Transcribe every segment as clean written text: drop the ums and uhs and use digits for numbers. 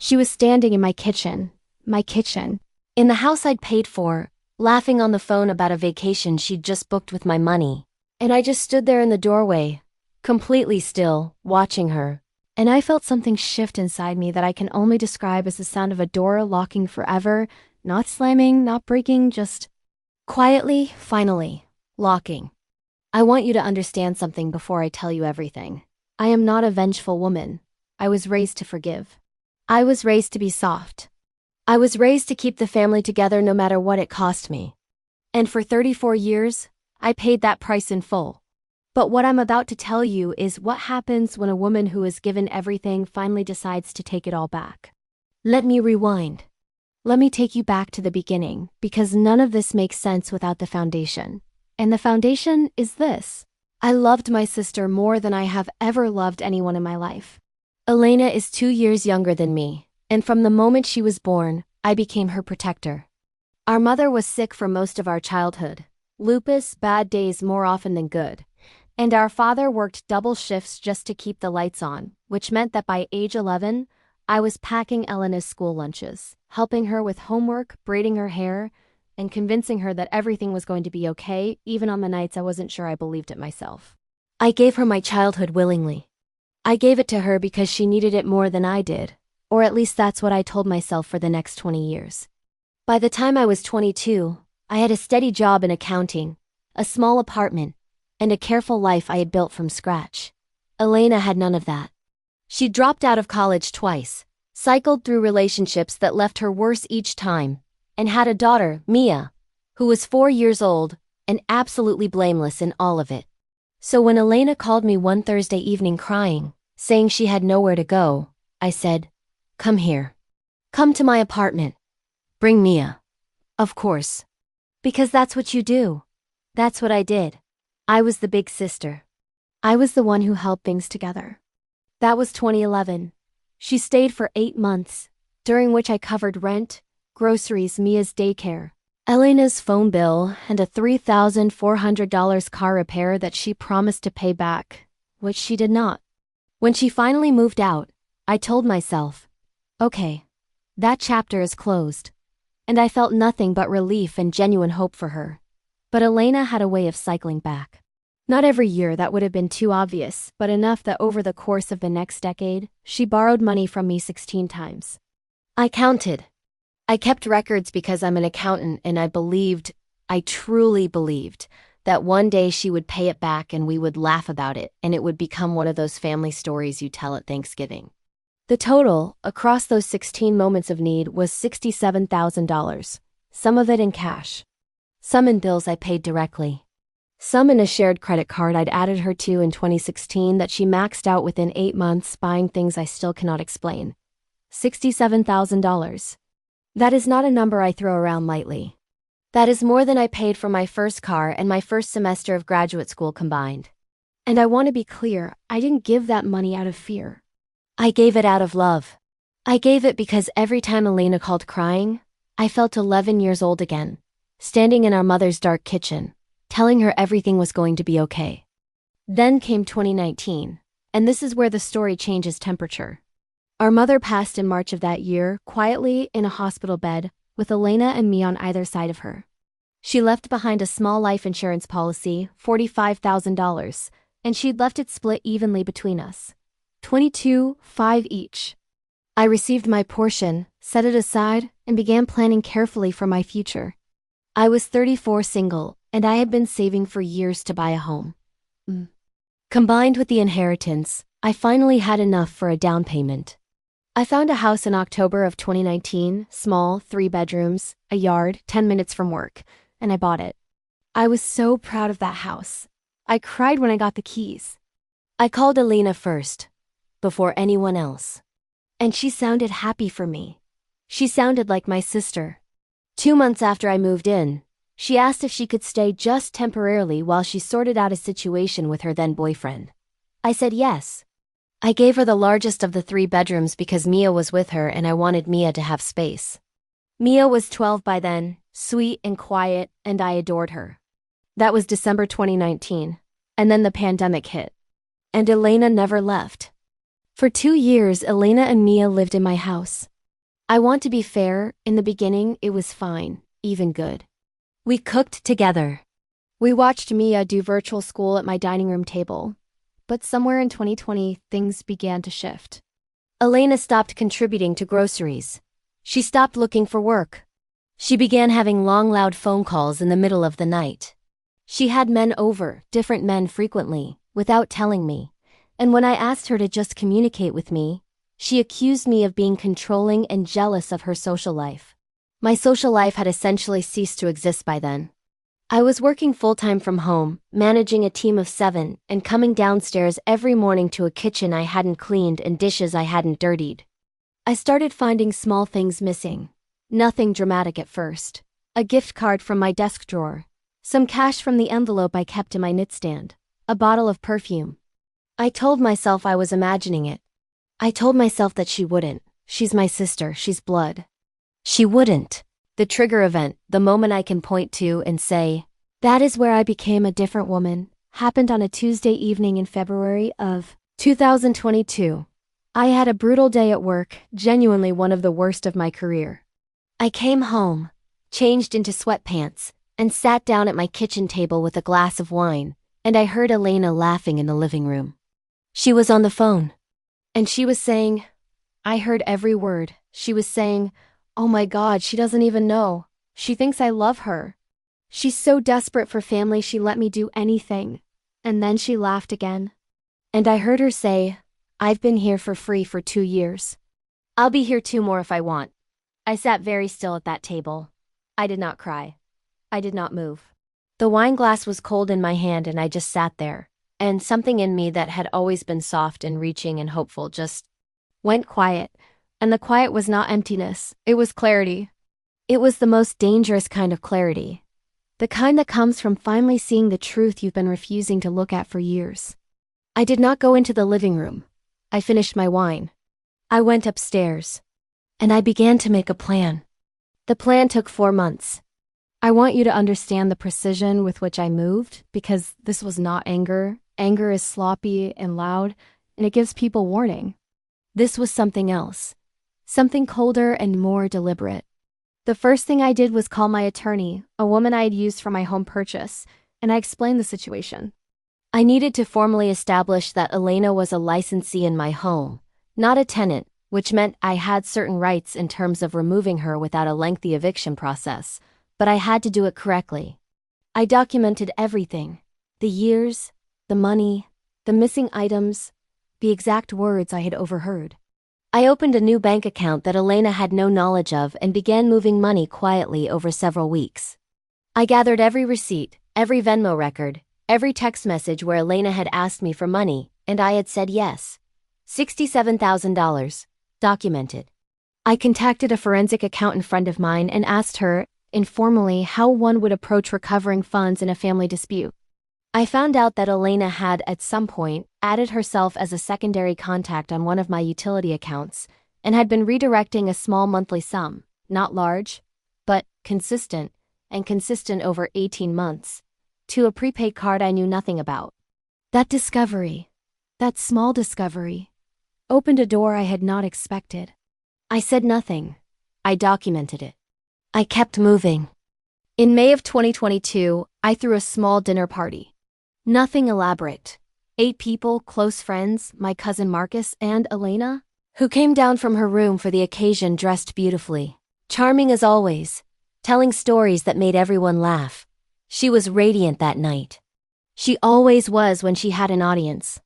She was standing in my kitchen, in the house I'd paid for, laughing on the phone about a vacation she'd just booked with my money. And I just stood there in the doorway, completely still, watching her. And I felt something shift inside me that I can only describe as the sound of a door locking forever, not slamming, not breaking, just quietly, finally, locking. I want you to understand something before I tell you everything. I am not a vengeful woman. I was raised to forgive. I was raised to be soft. I was raised to keep the family together no matter what it cost me. And for 34 years, I paid that price in full. But what I'm about to tell you is what happens when a woman who is given everything finally decides to take it all back. Let me rewind. Let me take you back to the beginning, because none of this makes sense without the foundation. And the foundation is this. I loved my sister more than I have ever loved anyone in my life. Elena is 2 years younger than me, and from the moment she was born, I became her protector. Our mother was sick for most of our childhood. Lupus, bad days more often than good. And our father worked double shifts just to keep the lights on, which meant that by age 11, I was packing Elena's school lunches, helping her with homework, braiding her hair, and convincing her that everything was going to be okay, even on the nights I wasn't sure I believed it myself. I gave her my childhood willingly. I gave it to her because she needed it more than I did, or at least that's what I told myself for the next 20 years. By the time I was 22, I had a steady job in accounting, a small apartment, and a careful life I had built from scratch. Elena had none of that. She dropped out of college twice, cycled through relationships that left her worse each time, and had a daughter, Mia, who was 4 years old and absolutely blameless in all of it. So when Elena called me one Thursday evening crying, saying she had nowhere to go, I said, "Come here. Come to my apartment. Bring Mia." Of course. Because that's what you do. That's what I did. I was the big sister. I was the one who held things together. That was 2011. She stayed for 8 months, during which I covered rent, groceries, Mia's daycare, Elena's phone bill, and a $3,400 car repair that she promised to pay back, which she did not. When she finally moved out, I told myself, okay, that chapter is closed. And I felt nothing but relief and genuine hope for her. But Elena had a way of cycling back. Not every year, that would have been too obvious, but enough that over the course of the next decade, she borrowed money from me 16 times. I counted. I kept records because I'm an accountant, and I truly believed, that one day she would pay it back and we would laugh about it, and it would become one of those family stories you tell at Thanksgiving. The total, across those 16 moments of need, was $67,000, some of it in cash. Some in bills I paid directly. Some in a shared credit card I'd added her to in 2016 that she maxed out within 8 months, buying things I still cannot explain. $67,000. That is not a number I throw around lightly. That is more than I paid for my first car and my first semester of graduate school combined. And I want to be clear, I didn't give that money out of fear. I gave it out of love. I gave it because every time Elena called crying, I felt 11 years old again, standing in our mother's dark kitchen, telling her everything was going to be okay. Then came 2019, and this is where the story changes temperature. Our mother passed in March of that year, quietly in a hospital bed, with Elena and me on either side of her. She left behind a small life insurance policy, $45,000, and she'd left it split evenly between us. 22.5 each. I received my portion, set it aside, and began planning carefully for my future. I was 34, single, and I had been saving for years to buy a home. Combined with the inheritance, I finally had enough for a down payment. I found a house in October of 2019, small, 3 bedrooms, a yard, 10 minutes from work, and I bought it. I was so proud of that house. I cried when I got the keys. I called Elena first, before anyone else. And she sounded happy for me. She sounded like my sister. 2 months after I moved in, she asked if she could stay just temporarily while she sorted out a situation with her then boyfriend. I said yes. I gave her the largest of the 3 bedrooms because Mia was with her and I wanted Mia to have space. Mia was 12 by then, sweet and quiet, and I adored her. That was December 2019, and then the pandemic hit. And Elena never left. For 2 years, Elena and Mia lived in my house. I want to be fair, in the beginning it was fine, even good. We cooked together. We watched Mia do virtual school at my dining room table. But somewhere in 2020, things began to shift. Elena stopped contributing to groceries. She stopped looking for work. She began having long, loud phone calls in the middle of the night. She had men over, different men frequently, without telling me. And when I asked her to just communicate with me, she accused me of being controlling and jealous of her social life. My social life had essentially ceased to exist by then. I was working full-time from home, managing a team of 7, and coming downstairs every morning to a kitchen I hadn't cleaned and dishes I hadn't dirtied. I started finding small things missing. Nothing dramatic at first. A gift card from my desk drawer. Some cash from the envelope I kept in my nightstand. A bottle of perfume. I told myself I was imagining it. I told myself that she wouldn't. She's my sister, she's blood. She wouldn't. The trigger event, the moment I can point to and say, that is where I became a different woman, happened on a Tuesday evening in February of 2022. I had a brutal day at work, genuinely one of the worst of my career. I came home, changed into sweatpants, and sat down at my kitchen table with a glass of wine, and I heard Elena laughing in the living room. She was on the phone. And she was saying, I heard every word. She was saying, oh my God, she doesn't even know. She thinks I love her. She's so desperate for family she let me do anything. And then she laughed again. And I heard her say, I've been here for free for 2 years. I'll be here 2 more if I want. I sat very still at that table. I did not cry. I did not move. The wine glass was cold in my hand and I just sat there. And something in me that had always been soft and reaching and hopeful just went quiet. And the quiet was not emptiness, it was clarity. It was the most dangerous kind of clarity. The kind that comes from finally seeing the truth you've been refusing to look at for years. I did not go into the living room. I finished my wine. I went upstairs. And I began to make a plan. The plan took 4 months. I want you to understand the precision with which I moved, because this was not anger. Anger is sloppy and loud, and it gives people warning. This was something else. Something colder and more deliberate. The first thing I did was call my attorney, a woman I had used for my home purchase, and I explained the situation. I needed to formally establish that Elena was a licensee in my home, not a tenant, which meant I had certain rights in terms of removing her without a lengthy eviction process, but I had to do it correctly. I documented everything: the years, the money, the missing items, the exact words I had overheard. I opened a new bank account that Elena had no knowledge of and began moving money quietly over several weeks. I gathered every receipt, every Venmo record, every text message where Elena had asked me for money, and I had said yes. $67,000. Documented. I contacted a forensic accountant friend of mine and asked her, informally, how one would approach recovering funds in a family dispute. I found out that Elena had, at some point, added herself as a secondary contact on one of my utility accounts and had been redirecting a small monthly sum, not large, but consistent, and consistent over 18 months, to a prepaid card I knew nothing about. That discovery, that small discovery, opened a door I had not expected. I said nothing. I documented it. I kept moving. In May of 2022, I threw a small dinner party. Nothing elaborate. 8 people, close friends, my cousin Marcus and Elena, who came down from her room for the occasion dressed beautifully. Charming as always, telling stories that made everyone laugh. She was radiant that night. She always was when she had an audience.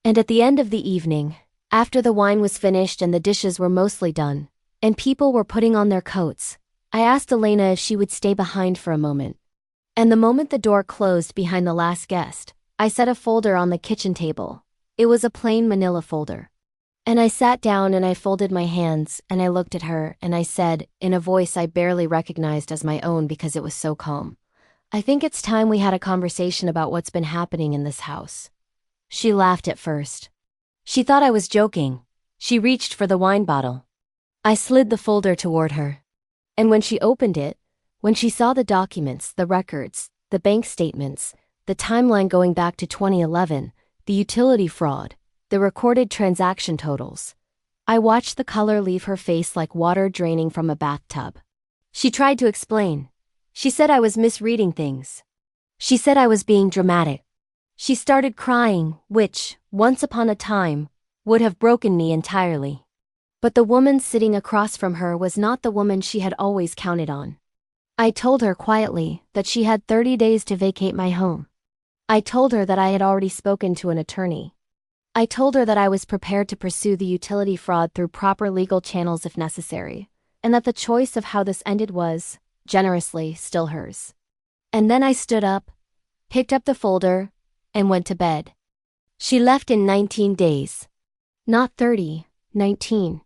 And at the end of the evening, after the wine was finished and the dishes were mostly done, and people were putting on their coats, I asked Elena if she would stay behind for a moment. And the moment the door closed behind the last guest, I set a folder on the kitchen table. It was a plain manila folder. And I sat down and I folded my hands and I looked at her and I said, in a voice I barely recognized as my own because it was so calm, I think it's time we had a conversation about what's been happening in this house. She laughed at first. She thought I was joking. She reached for the wine bottle. I slid the folder toward her. And when she opened it, when she saw the documents, the records, the bank statements, the timeline going back to 2011, the utility fraud, the recorded transaction totals, I watched the color leave her face like water draining from a bathtub. She tried to explain. She said I was misreading things. She said I was being dramatic. She started crying, which, once upon a time, would have broken me entirely. But the woman sitting across from her was not the woman she had always counted on. I told her quietly that she had 30 days to vacate my home. I told her that I had already spoken to an attorney. I told her that I was prepared to pursue the utility fraud through proper legal channels if necessary, and that the choice of how this ended was, generously, still hers. And then I stood up, picked up the folder, and went to bed. She left in 19 days. Not 30, 19.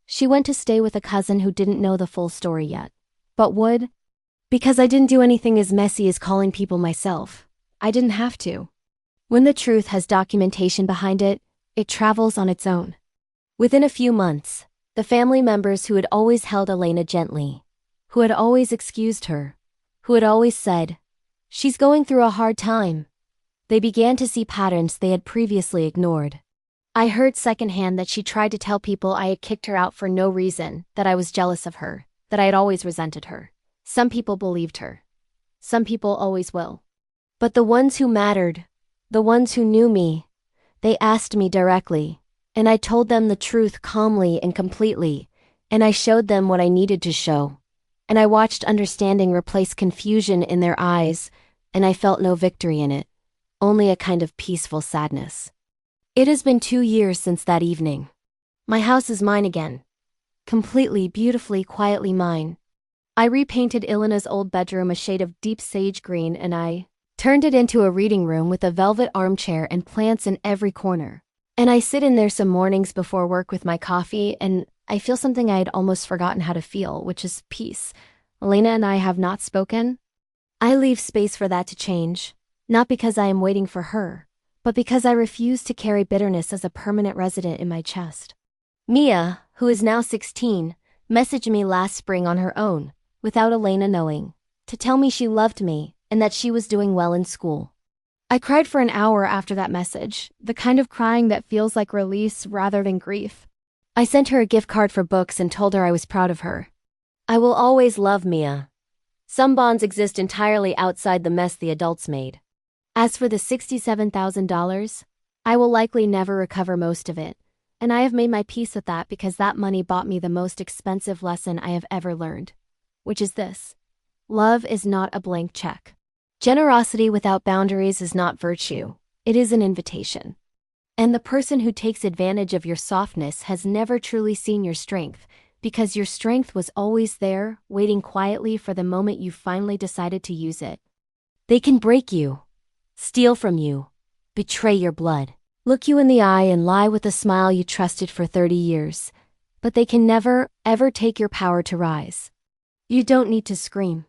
She went to stay with a cousin who didn't know the full story yet, but would. Because I didn't do anything as messy as calling people myself. I didn't have to. When the truth has documentation behind it, it travels on its own. Within a few months, the family members who had always held Elena gently, who had always excused her, who had always said, "She's going through a hard time," they began to see patterns they had previously ignored. I heard secondhand that she tried to tell people I had kicked her out for no reason, that I was jealous of her, that I had always resented her. Some people believed her. Some people always will. But the ones who mattered, the ones who knew me, they asked me directly, and I told them the truth calmly and completely, and I showed them what I needed to show. And I watched understanding replace confusion in their eyes, and I felt no victory in it, only a kind of peaceful sadness. It has been 2 years since that evening. My house is mine again. Completely, beautifully, quietly mine. I repainted Elena's old bedroom a shade of deep sage green and I turned it into a reading room with a velvet armchair and plants in every corner. And I sit in there some mornings before work with my coffee and I feel something I had almost forgotten how to feel, which is peace. Elena and I have not spoken. I leave space for that to change, not because I am waiting for her, but because I refuse to carry bitterness as a permanent resident in my chest. Mia, who is now 16, messaged me last spring on her own, without Elena knowing, to tell me she loved me and that she was doing well in school. I cried for an hour after that message, the kind of crying that feels like release rather than grief. I sent her a gift card for books and told her I was proud of her. I will always love Mia. Some bonds exist entirely outside the mess the adults made. As for the $67,000, I will likely never recover most of it, and I have made my peace with that because that money bought me the most expensive lesson I have ever learned, which is this: love is not a blank check. Generosity without boundaries is not virtue, it is an invitation. And the person who takes advantage of your softness has never truly seen your strength, because your strength was always there, waiting quietly for the moment you finally decided to use it. They can break you, steal from you, betray your blood, look you in the eye and lie with a smile you trusted for 30 years, but they can never, ever take your power to rise. You don't need to scream.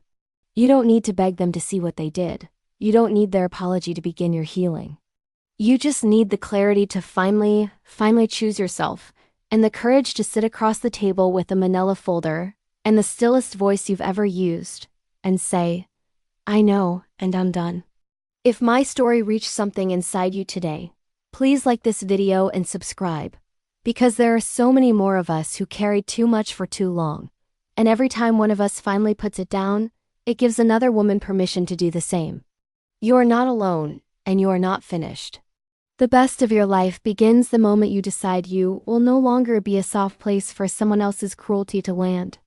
You don't need to beg them to see what they did. You don't need their apology to begin your healing. You just need the clarity to finally choose yourself, and the courage to sit across the table with a manila folder and the stillest voice you've ever used, and say, "I know, and I'm done." If my story reached something inside you today, please like this video and subscribe, because there are so many more of us who carried too much for too long, and every time one of us finally puts it down, it gives another woman permission to do the same. You are not alone, and you are not finished. The best of your life begins the moment you decide you will no longer be a soft place for someone else's cruelty to land.